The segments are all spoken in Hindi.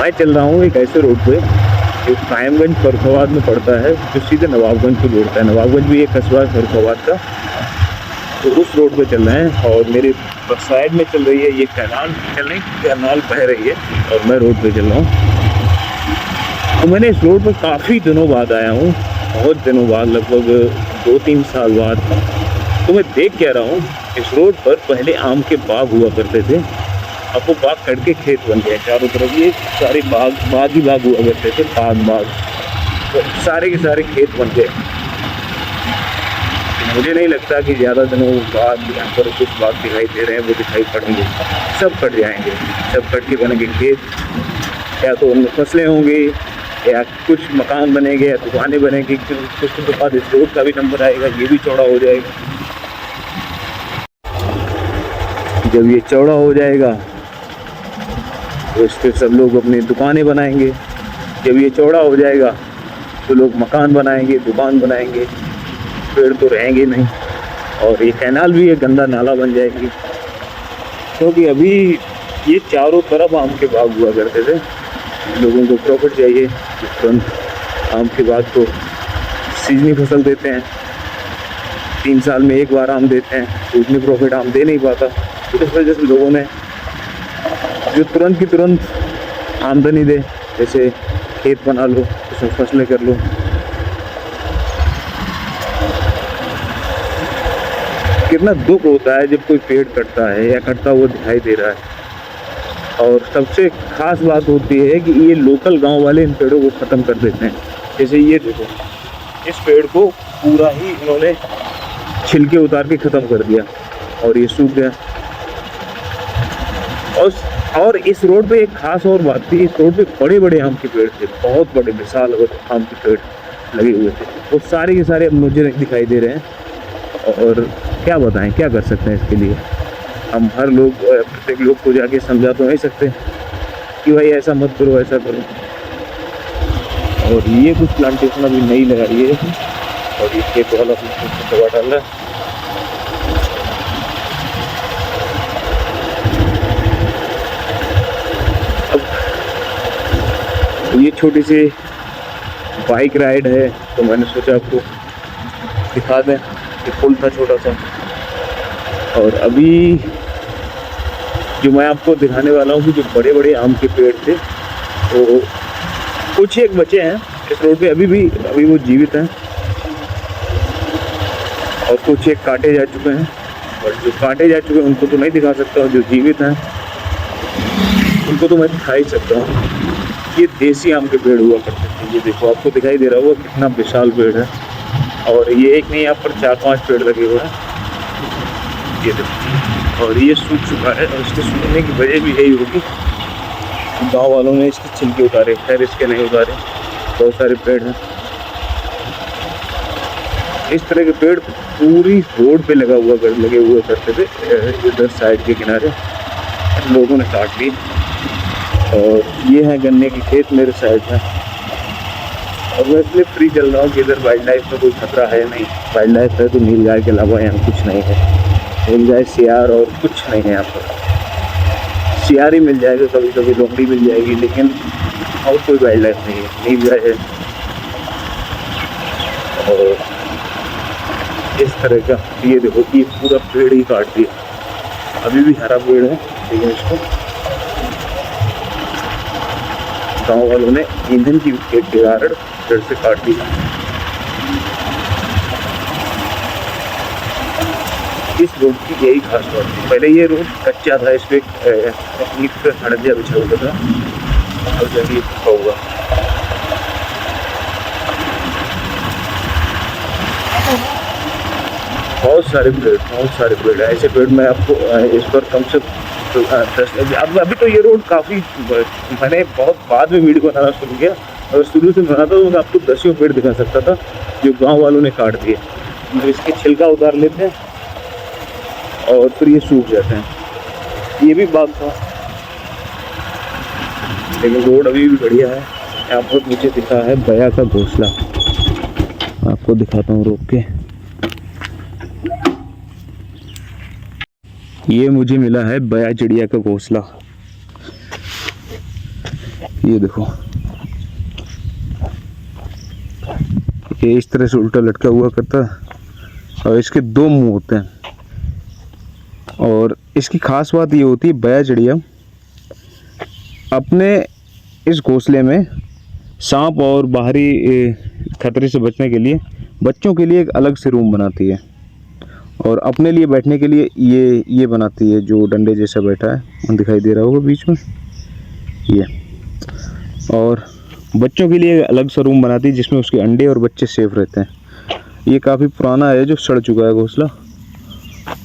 मैं चल रहा हूँ एक ऐसे रोड पे जो कायमगंज फर्रुखाबाद में पड़ता है, जो सीधे नवाबगंज को जोड़ता है। नवाबगंज भी एक कस्बा है फर्रुखाबाद का, तो उस रोड पे चल रहे हैं। और मेरे साइड में चल रही है ये कैनाल बह रही है और मैं रोड पे चल रहा हूँ। तो मैंने इस रोड पर काफ़ी दिनों बाद आया हूँ, बहुत दिनों बाद, लगभग 2-3 साल बाद। तो मैं देख क्या रहा हूँ, इस रोड पर पहले आम के बाग हुआ करते थे, अब वो बाग कट के खेत बन गए चारों तरफ। ये सारे बाग ही बाग हुआ करते थे, बाग तो सारे के सारे खेत बन गए। मुझे नहीं लगता कि ज़्यादा दिनों बाद यहाँ पर कुछ बाग दिखाई दे रहे हैं वो दिखाई पड़ेंगे, सब कट जाएंगे, सब कट के बनेंगे खेत। या तो उनमें फसलें होंगी, या कुछ मकान बनेंगे, या दुकानें बनेंगी। कुछ तो बाद इस रोड का भी नंबर आएगा, ये भी चौड़ा हो जाएगा। जब ये चौड़ा हो जाएगा तो इस पर सब लोग अपनी दुकानें बनाएंगे। जब ये चौड़ा हो जाएगा तो लोग मकान बनाएंगे, दुकान बनाएंगे, पेड़ तो रहेंगे नहीं। और ये कैनाल भी एक गंदा नाला बन जाएगी, क्योंकि अभी ये चारों तरफ आम के बाग हुआ करते थे। लोगों को प्रॉफिट चाहिए, तुरंत आम के बाग को सीजनी फसल देते हैं, 3 साल में एक बार आम देते हैं, तो उतनी प्रॉफिट आम दे नहीं पाता। तो इस वजह से लोगों ने जो तुरंत की तुरंत आमदनी दे, जैसे खेत बना लो, उसमें फसलें कर लो। कितना दुख होता है जब कोई पेड़ कटता है या कटता हुआ दिखाई दे रहा है। और सबसे खास बात होती है कि ये लोकल गांव वाले इन पेड़ों को ख़त्म कर देते हैं। जैसे ये देखो, इस पेड़ को पूरा ही इन्होंने छिलके उतार के ख़त्म कर दिया और ये सूख गया। और इस रोड पे एक खास और बात थी, इस रोड पे बड़े बड़े आम के पेड़ थे, बहुत बड़े विशाल आम के पेड़ लगे हुए थे। वो सारे के सारे अब मुझे दिखाई दे रहे हैं। और क्या बताएं, क्या कर सकते हैं इसके लिए। हम हर लोग, प्रत्येक लोग को जाके समझा तो नहीं सकते कि भाई ऐसा मत करो, ऐसा करो। और ये कुछ प्लांटेशन अभी नई लगाई है और ये खेत वाला दवा डाल रहा है। ये छोटी सी बाइक राइड है, तो मैंने सोचा आपको दिखा दें। ये पुल था छोटा सा, और अभी जो मैं आपको दिखाने वाला हूँ कि जो बड़े बड़े आम के पेड़ थे, तो कुछ एक बचे हैं इस रोड पे अभी वो जीवित हैं, और कुछ एक काटे जा चुके हैं। और जो काटे जा चुके हैं उनको तो नहीं दिखा सकता, और जो जीवित हैं उनको तो मैं दिखा ही सकता हूँ। ये देसी आम के पेड़ हुआ करते थे। ये देखो, आपको दिखाई दे रहा होगा कितना विशाल पेड़ है। और ये एक नहीं, यहाँ पर 4-5 पेड़ लगे हुए हैं, ये देखो। और ये सूख चुका है, और इसके सूखने की वजह भी यही होगी, गांव वालों ने इसके छिलके उतारे। खैर इसके नहीं उतारे, बहुत सारे पेड़ हैं। इस तरह के पेड़ पूरी रोड पे लगे हुए करते थे, इधर साइड के किनारे लोगों ने काट ली। और ये है गन्ने के खेत मेरे साइड में। और मैं इसलिए फ्री चल रहा हूँ कि इधर वाइल्ड लाइफ में कोई खतरा है नहीं। वाइल्ड लाइफ है तो नील गाय के अलावा यहाँ कुछ नहीं है। नील गाय, सियार और कुछ नहीं है यहाँ पर। सियार ही मिल जाएगा, कभी कभी लोमड़ी मिल जाएगी, लेकिन और कोई वाइल्ड लाइफ नहीं है। नील गाय है। और इस तरह का ये देखो, ये पूरा पेड़ ही काट दिया। अभी भी हरा पेड़ है, लेकिन इसको गाँव वालों ने ईंधन की एक कारण पेड़ से काट दिया। इस रोड की यही खास बात थी। पहले ये रोड कच्चा था, इस पर ईंट का खड़ंजा बिछा हुआ था, और जब ये सूखा हुआ। बहुत सारे पेड़ है। ऐसे पेड़ मैं आपको इस पर कम से अभी तो ये रोड काफ़ी, मैंने बहुत बाद में वीडियो बनाना शुरू किया। अगर शुरू से बनाता तो मैं आपको 10 पेड़ दिखा सकता था जो गांव वालों ने काट दिए। तो इसके छिलका उतार लेते हैं और फिर ये सूख जाते हैं। ये भी बात था, लेकिन रोड अभी भी बढ़िया है। यहाँ पर मुझे दिखा है बया का घोंसला, आपको दिखाता हूँ रोक के। ये मुझे मिला है बया चिड़िया का घोंसला। ये देखो, ये इस तरह से उल्टा लटका हुआ करता है और इसके दो मुंह होते हैं। और इसकी खास बात ये होती है, बया चिड़िया अपने इस घोंसले में सांप और बाहरी खतरे से बचने के लिए बच्चों के लिए एक अलग से रूम बनाती है, और अपने लिए बैठने के लिए ये बनाती है, जो डंडे जैसा बैठा है, वो दिखाई दे रहा होगा बीच में ये। और बच्चों के लिए अलग सा रूम बनाती है जिसमें उसके अंडे और बच्चे सेफ रहते हैं। ये काफ़ी पुराना है, जो सड़ चुका है घोंसला,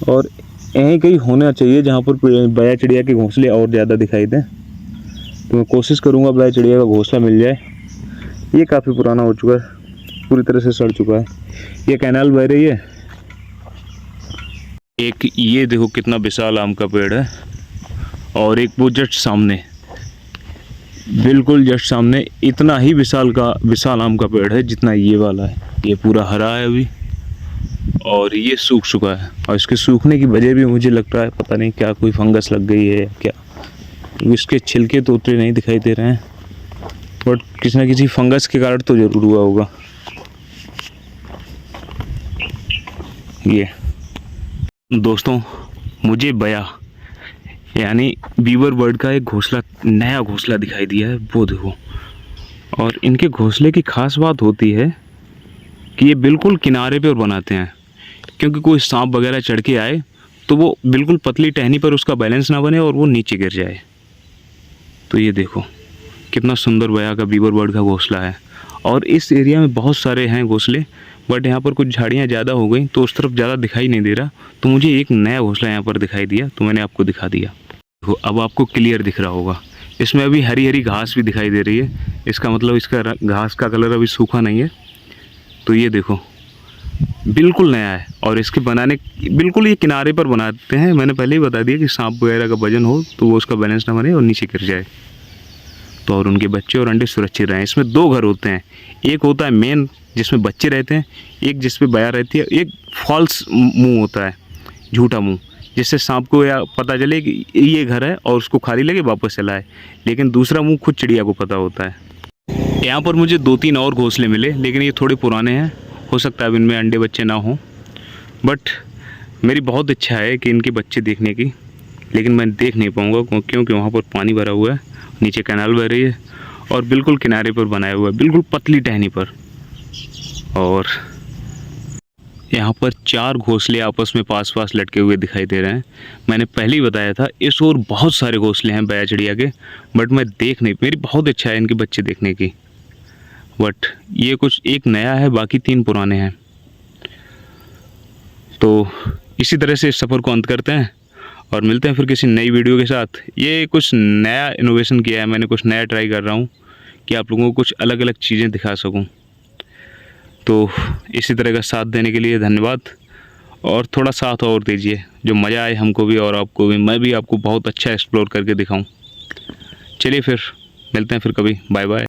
और यहीं कहीं होना चाहिए जहाँ पर बया चिड़िया के घोंसले और ज़्यादा दिखाई दें। तो मैं कोशिश करूँगा बया चिड़िया का घोंसला मिल जाए। ये काफ़ी पुराना हो चुका है, पूरी तरह से सड़ चुका है। ये कैनाल बह रही है। एक ये देखो कितना विशाल आम का पेड़ है, और एक वो जस्ट सामने, बिल्कुल जस्ट सामने इतना ही विशाल आम का पेड़ है जितना ये वाला है। ये पूरा हरा है अभी, और ये सूख चुका है। और इसके सूखने की वजह भी मुझे लगता है, पता नहीं क्या, कोई फंगस लग गई है क्या। इसके छिलके तो उतरे नहीं दिखाई दे रहे हैं, बट किसी न किसी फंगस के कारण तो जरूर हुआ होगा। ये दोस्तों, मुझे बया यानी बीवर बर्ड का एक घोंसला, नया घोंसला दिखाई दिया है, वो देखो। और इनके घोंसले की खास बात होती है कि ये बिल्कुल किनारे पे बनाते हैं, क्योंकि कोई सांप वगैरह चढ़ के आए तो वो बिल्कुल पतली टहनी पर उसका बैलेंस ना बने और वो नीचे गिर जाए। तो ये देखो कितना सुंदर बया का बीवर बर्ड का घोंसला है। और इस एरिया में बहुत सारे हैं घोंसले, बट यहाँ पर कुछ झाड़ियाँ ज़्यादा हो गई तो उस तरफ ज़्यादा दिखाई नहीं दे रहा। तो मुझे एक नया घोंसला यहाँ पर दिखाई दिया, तो मैंने आपको दिखा दिया। देखो अब आपको क्लियर दिख रहा होगा, इसमें अभी हरी हरी घास भी दिखाई दे रही है। इसका मतलब इसका घास का कलर अभी सूखा नहीं है। तो ये देखो बिल्कुल नया है, और इसके बनाने बिल्कुल ये किनारे पर बनाते हैं। मैंने पहले ही बता दिया कि सांप वगैरह का वजन हो तो वो उसका बैलेंस ना बने और नीचे गिर जाए, तो और उनके बच्चे और अंडे सुरक्षित रहें। इसमें दो घर होते हैं, एक होता है मेन जिसमें बच्चे रहते हैं, एक जिस पे बया रहती है। एक फॉल्स मुंह होता है, झूठा मुंह, जिससे सांप को या पता चले कि ये घर है और उसको खाली लगे वापस चला है। लेकिन दूसरा मुंह खुद चिड़िया को पता होता है। यहाँ पर मुझे 2-3 और घोंसले मिले, लेकिन ये थोड़े पुराने हैं, हो सकता है अब इनमें अंडे बच्चे ना हों। बट मेरी बहुत इच्छा है कि इनके बच्चे देखने की, लेकिन मैं देख नहीं पाऊँगा क्योंकि वहाँ पर पानी भरा हुआ है, नीचे कैनाल बह रही है, और बिल्कुल किनारे पर बनाया हुआ है, बिल्कुल पतली टहनी पर। और यहाँ पर 4 घोंसले आपस में पास पास लटके हुए दिखाई दे रहे हैं। मैंने पहले ही बताया था, इस ओर बहुत सारे घोंसले हैं बया चिड़िया के, बट मैं देख नहीं, मेरी बहुत इच्छा है इनके बच्चे देखने की। बट ये कुछ एक नया है, बाकी 3 पुराने हैं। तो इसी तरह से इस सफ़र को अंत करते हैं और मिलते हैं फिर किसी नई वीडियो के साथ। ये कुछ नया इनोवेशन किया है मैंने, कुछ नया ट्राई कर रहा हूँ कि आप लोगों को कुछ अलग अलग चीज़ें दिखा सकूँ। तो इसी तरह का साथ देने के लिए धन्यवाद, और थोड़ा साथ और दीजिए, जो मज़ा आए हमको भी और आपको भी, मैं भी आपको बहुत अच्छा एक्सप्लोर करके दिखाऊं। चलिए फिर मिलते हैं फिर कभी, बाय बाय।